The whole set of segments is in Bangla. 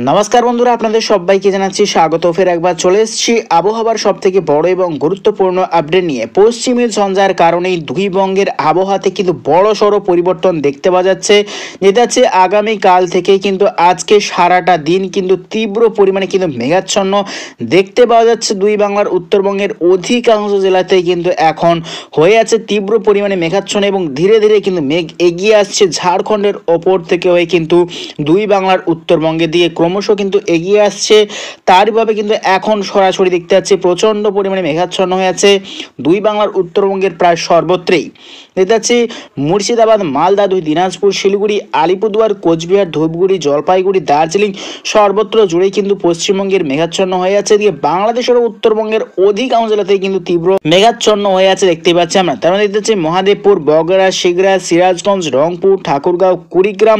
নমস্কার বন্ধুরা, আপনাদের সবাইকে জানাচ্ছি স্বাগত। ফের একবার চলে এসেছি আবহাওয়ার সবথেকে বড় এবং গুরুত্বপূর্ণ আপডেট নিয়ে। পশ্চিমী ঝঞ্ঝার কারণেই দুই বঙ্গের আবহাওয়াতে কিন্তু বড় সড়ো পরিবর্তন দেখতে পাওয়া যাচ্ছে। যেটা হচ্ছে আগামীকাল থেকেই কিন্তু আজকে সারাটা দিন কিন্তু তীব্র পরিমাণে কিন্তু মেঘাচ্ছন্ন দেখতে পাওয়া যাচ্ছে। দুই বাংলার উত্তরবঙ্গের অধিকাংশ জেলাতেই কিন্তু এখন হয়ে আছে তীব্র পরিমাণে মেঘাচ্ছন্ন এবং ধীরে ধীরে কিন্তু মেঘ এগিয়ে আসছে ঝাড়খণ্ডের ওপর থেকে হয়ে কিন্তু দুই বাংলার উত্তরবঙ্গের দিকে ক্রমশ কিন্তু এগিয়ে আসছে। তারইভাবে কিন্তু এখন সরাসরি দেখতে পাচ্ছি প্রচণ্ড পরিমাণে মেঘাচ্ছন্ন হয়ে আছে দুই বাংলার উত্তরবঙ্গের প্রায় সর্বত্রই। দেখতে পাচ্ছি মুর্শিদাবাদ, মালদা, দিনাজপুর, শিলিগুড়ি, আলিপুরদুয়ার, কোচবিহার, ধূপগুড়ি, জলপাইগুড়ি, দার্জিলিং সর্বত্র জুড়েই কিন্তু পশ্চিমবঙ্গের মেঘাচ্ছন্ন হয়ে আছে। দিয়ে বাংলাদেশের উত্তরবঙ্গের অধিকাংশ জেলাতেই কিন্তু তীব্র মেঘাচ্ছন্ন হয়ে আছে দেখতে পাচ্ছি আমরা। তার মধ্যে দেখতে পাচ্ছি মহাদেবপুর, বগুড়া, সিগড়া, সিরাজগঞ্জ, রংপুর, ঠাকুরগাঁও, কুড়িগ্রাম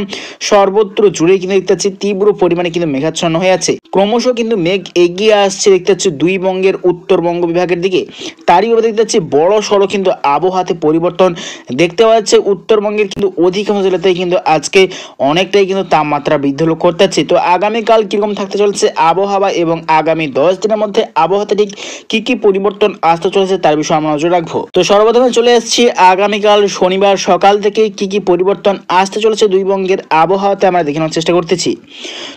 সর্বত্র জুড়ে কিন্তু দেখতে পাচ্ছি তীব্র পরিমাণে কিন্তু মেঘাচ্ছন্ন হয়ে আছে। ক্রমশ কিন্তু মেঘ এগিয়ে আসছে দেখতে পাচ্ছি দুই বঙ্গের উত্তরবঙ্গ বিভাগের দিকে। তারই উপরে দেখতে পাচ্ছি বড় সড়ো কিন্তু আবহাওয়াতে পরিবর্তন দেখতে পাওয়া যাচ্ছে। উত্তরবঙ্গের কিন্তু অধিকাংশ জেলাতেই কিন্তু আজকে অনেকটাই কিন্তু তাপমাত্রা বৃদ্ধি লক্ষ্য করতে পারছি। তো আগামীকাল কিরকম থাকতে চলেছে আবহাওয়া এবং আগামী 10 দিনের মধ্যে আবহাওয়াতে ঠিক কি কি পরিবর্তন আসতে চলেছে তার বিষয়ে আমরা নজর রাখবো। তো সর্বপ্রথমে চলে এসেছি আগামীকাল শনিবার সকাল থেকে কি কি পরিবর্তন আসতে চলেছে দুই বঙ্গের আবহাওয়াতে আমরা দেখে নেওয়ার চেষ্টা করতেছি।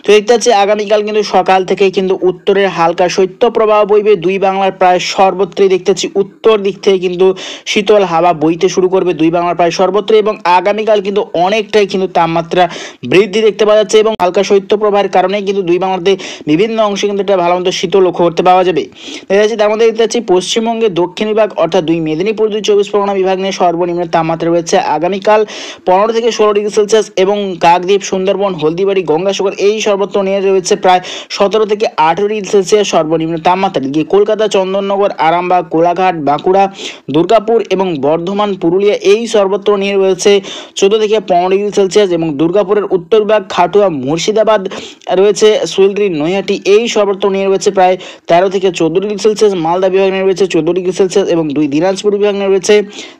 তো দেখতে পাচ্ছি আগামীকাল কিন্তু সকাল থেকেই কিন্তু উত্তরের হালকা শৈত্যপ্রবাহ বইবে। দুই বাংলার প্রায় সর্বত্রই দেখতে পাচ্ছি উত্তর দিক থেকে কিন্তু শীতল হাওয়া বইতে শুরু করবে দুই বাংলার প্রায় সর্বত্র, এবং আগামীকাল কিন্তু অনেকটাই কিন্তু তাপমাত্রা বৃদ্ধি দেখতে পাওয়া যাচ্ছে এবং হালকা শৈত্যপ্রবাহের কারণে কিন্তু দুই বাংলাতে বিভিন্ন অংশে কিন্তু এটা ভালো মতো শীত লক্ষ্য করতে পাওয়া যাবে। দেখা যাচ্ছে তার মধ্যে দেখতে পাচ্ছি পশ্চিমবঙ্গের দক্ষিণ বিভাগ অর্থাৎ দুই মেদিনীপুর, দুই চব্বিশ পরগনা বিভাগ নিয়ে সর্বনিম্ন তাপমাত্রা রয়েছে আগামীকাল 15 থেকে 16 ডিগ্রি সেলসিয়াস এবং কাকদ্বীপ, সুন্দরবন, হলদিবাড়ি, গঙ্গাসাগর এই সর্বত্র নিয়ে রয়েছে প্রায় 17 থেকে 18 ডিগ্রি সেলসিয়াস সর্বনিম্ন তাপমাত্রা। গিয়ে কলকাতা, চন্দননগর, আরামবাগ, কোলাঘাট, বাঁকুড়া, দুর্গাপুর এবং বর্ধমান, পুরুলিয়া এই সর্বত্র নিয়ে রয়েছে 14 থেকে 15 ডিগ্রি সেলসিয়াস এবং দুর্গাপুরের উত্তর বিভাগ, খাটুয়া, মুর্শিদাবাদ রয়েছে, সুলদ্রি, নৈহাটি এই সর্বত্র নিয়ে রয়েছে প্রায় 13 থেকে 14 ডিগ্রি সেলসিয়াস। মালদা বিভাগ নিয়ে রয়েছে 14 ডিগ্রি সেলসিয়াস এবং দুই দিনাজপুর বিভাগ নিয়ে রয়েছে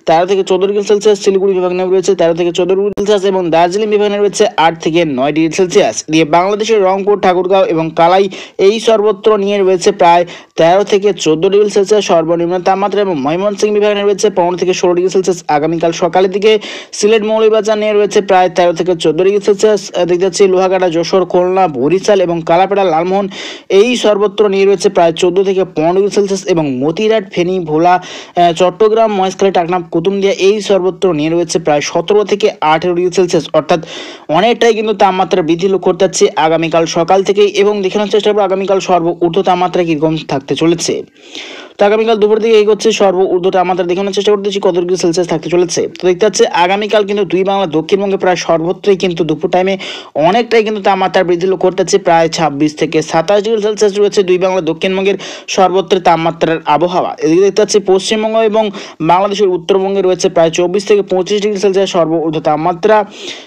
13 থেকে 14 ডিগ্রি সেলসিয়াস। শিলিগুড়ি বিভাগ নিয়ে রয়েছে 13 থেকে 14 ডিগ্রি সেলসিয়াস এবং দার্জিলিং বিভাগ নিয়ে রয়েছে 8 থেকে 9 ডিগ্রি সেলসিয়াস। দিয়ে বাংলাদেশের রংপুর, ঠাকুরগাঁও এবং কালাই এই সর্বত্র নিয়ে রয়েছে প্রায় 13 থেকে 14 ডিগ্রি সেলসিয়াস সর্বনিম্ন তাপমাত্রা এবং ময়মনসিংহ বিভাগ নিয়ে রয়েছে 15 থেকে 16 ডিগ্রি সেলসিয়াস আগামীকাল সকালের দিকে। সিলেট, মৌলভীবাজার নিয়ে রয়েছে প্রায় 13 থেকে 14 ডিগ্রি সেলসিয়াস। দেখতে পাচ্ছি লোহাগাড়া, যশোর, খুলনা, বরিশাল এবং কালাপাড়া, লালমোহন এই সর্বত্র নিয়ে রয়েছে প্রায় 14 থেকে 15 ডিগ্রি সেলসিয়াস এবং মতিরাট, ফেনী, ভোলা, চট্টগ্রাম, মহেশখালী, টাকনাফ, কুতুবদিয়া এই সর্বত্র নিয়ে রয়েছে প্রায় 17 থেকে 18 ডিগ্রি সেলসিয়াস। অর্থাৎ অনেকটাই কিন্তু তাপমাত্রা বৃদ্ধি লক্ষ্য করতে যাচ্ছে আগামীকাল সকাল থেকেই এবং দেখানোর চেষ্টা করবো আগামীকাল সর্বোচ্চ তাপমাত্রা কিরকম থাকতে চলেছে। তো আগামীকাল দুপুর দিকে এগোচ্ছে সর্বোচ্চ তাপমাত্রা দেখানোর চেষ্টা করতেছি কত ডিগ্রি সেলসিয়াস থাকতে চলেছে। তো দেখতে পাচ্ছে আগামীকাল কিন্তু দুই বাংলা দক্ষিণবঙ্গে প্রায় সর্বত্রই কিন্তু দুপুর টাইমে অনেকটাই কিন্তু তাপমাত্রা বৃদ্ধি লক্ষ্য করতে যাচ্ছে। প্রায় 26 থেকে 27 ডিগ্রি সেলসিয়াস রয়েছে দুই বাংলা দক্ষিণবঙ্গের সর্বত্র তাপমাত্রার আবহাওয়া। এদিকে দেখতে পাচ্ছি পশ্চিমবঙ্গ এবং বাংলাদেশের উত্তরবঙ্গে রয়েছে প্রায় 24 থেকে 25 ডিগ্রি সেলসিয়াস সর্বোচ্চ তাপমাত্রা।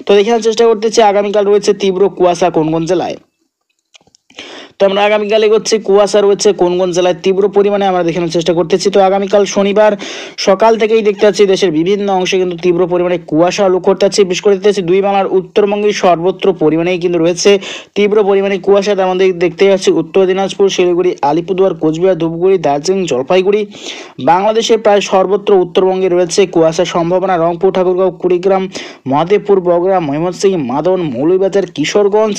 তো দেখানোর চেষ্টা করতেছি আগামীকাল রয়েছে তীব্র কুয়াশা কোন কোন জেলায়। তো আমরা আগামীকাল এগোচ্ছি কুয়াশা রয়েছে কোন কোন জেলায় তীব্র পরিমাণে আমরা দেখানোর চেষ্টা করতেছি। তো আগামীকাল শনিবার সকাল থেকেই দেখতে পাচ্ছি দেশের বিভিন্ন অংশে কিন্তু তীব্র পরিমাণে কুয়াশা লক্ষ্য করতে পাচ্ছি। বিশেষ করে দেখতে পাচ্ছি দুই বাংলার উত্তরবঙ্গের সর্বত্র পরিমাণেই কিন্তু রয়েছে তীব্র পরিমাণে কুয়াশা। তার মধ্যে দেখতে পাচ্ছি উত্তর দিনাজপুর, শিলিগুড়ি, আলিপুরদুয়ার, কোচবিহার, ধূপগুড়ি, দার্জিলিং, জলপাইগুড়ি বাংলাদেশের প্রায় সর্বত্র উত্তরবঙ্গে রয়েছে কুয়াশার সম্ভাবনা। রংপুর, ঠাকুরগাঁও, কুড়িগ্রাম, মহাদেবপুর, বগুড়া, ময়মনসিংহ, মাদন, মৌলভীবাজার, কিশোরগঞ্জ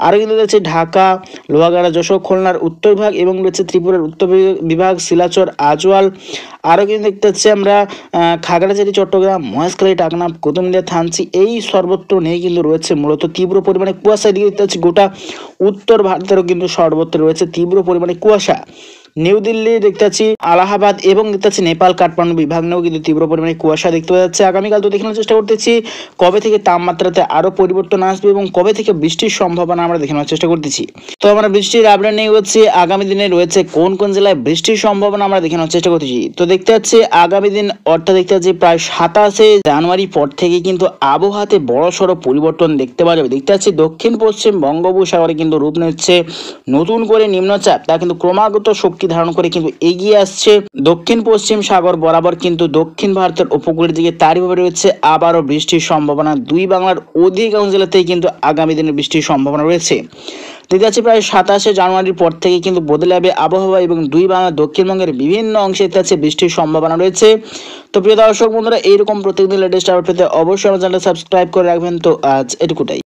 আরও কিন্তু রয়েছে ঢাকা, লোহাগাড়া, যশোর, খুলনার উত্তর বিভাগ এবং রয়েছে ত্রিপুরার উত্তর বিভাগ, শিলাচর, আজওয়াল আরও কিন্তু দেখতে পাচ্ছি আমরা খাগড়াছড়ি, চট্টগ্রাম, মহেশখালী, টাকনাফ, কুতুবদিয়া, থানচি এই সর্বত্র নিয়ে কিন্তু রয়েছে মূলত তীব্র পরিমাণে কুয়াশা। দিকে দেখতে পাচ্ছি গোটা উত্তর ভারতেরও কিন্তু সর্বত্র রয়েছে তীব্র পরিমাণে কুয়াশা। নিউ দিল্লি দেখতে পাচ্ছি, আলাহাবাদ এবং দেখতে পাচ্ছি নেপাল, কাঠমান্ডু বিভাগ নিয়েও কিন্তু তীব্র পরিমাণে কুয়াশা দেখতে পাওয়া যাচ্ছে আগামীকাল। তো দেখানোর চেষ্টা করতেছি কবে থেকে তাপমাত্রাতে আরও পরিবর্তন আসবে এবং কবে থেকে বৃষ্টির সম্ভাবনা আমরা দেখানোর চেষ্টা করতেছি। তো আমরা বৃষ্টির আপডেট নিয়ে হচ্ছে আগামী দিনে রয়েছে কোন কোন জেলায় বৃষ্টির সম্ভাবনা আমরা দেখানোর চেষ্টা করতেছি। তো দেখতে পাচ্ছি আগামী দিন অর্থাৎ দেখতে পাচ্ছি প্রায় 27শে জানুয়ারি পর থেকে কিন্তু আবহাওয়াতে বড় সড়ো পরিবর্তন দেখতে পাওয়া যাবে। দেখতে পাচ্ছি দক্ষিণ পশ্চিম বঙ্গোপসাগরে কিন্তু রূপ নিচ্ছে নতুন করে নিম্নচাপ, তা কিন্তু ক্রমাগত শক্তি ধারণ করে কিন্তু এগিয়ে আসছে দক্ষিণ পশ্চিম সাগর বরাবর কিন্তু দক্ষিণ ভারতের উপকূলের দিকে। তারইভাবে রয়েছে আবারও বৃষ্টির সম্ভাবনা দুই বাংলার অধিকাংশ জেলাতেই কিন্তু আগামী দিনে বৃষ্টির সম্ভাবনা রয়েছে। দেখতে যাচ্ছে প্রায় 27শে জানুয়ারির পর থেকে কিন্তু বদলে যাবে আবহাওয়া এবং দুই বাংলা দক্ষিণবঙ্গের বিভিন্ন অংশে দেখতে যাচ্ছে বৃষ্টির সম্ভাবনা রয়েছে। তো প্রিয় দর্শক বন্ধুরা, এইরকম প্রত্যেকদিন লেটেস্ট আপডেট পেতে অবশ্যই আমার চ্যানেলটা সাবস্ক্রাইব করে রাখবেন। তো আজ এটুকুটাই।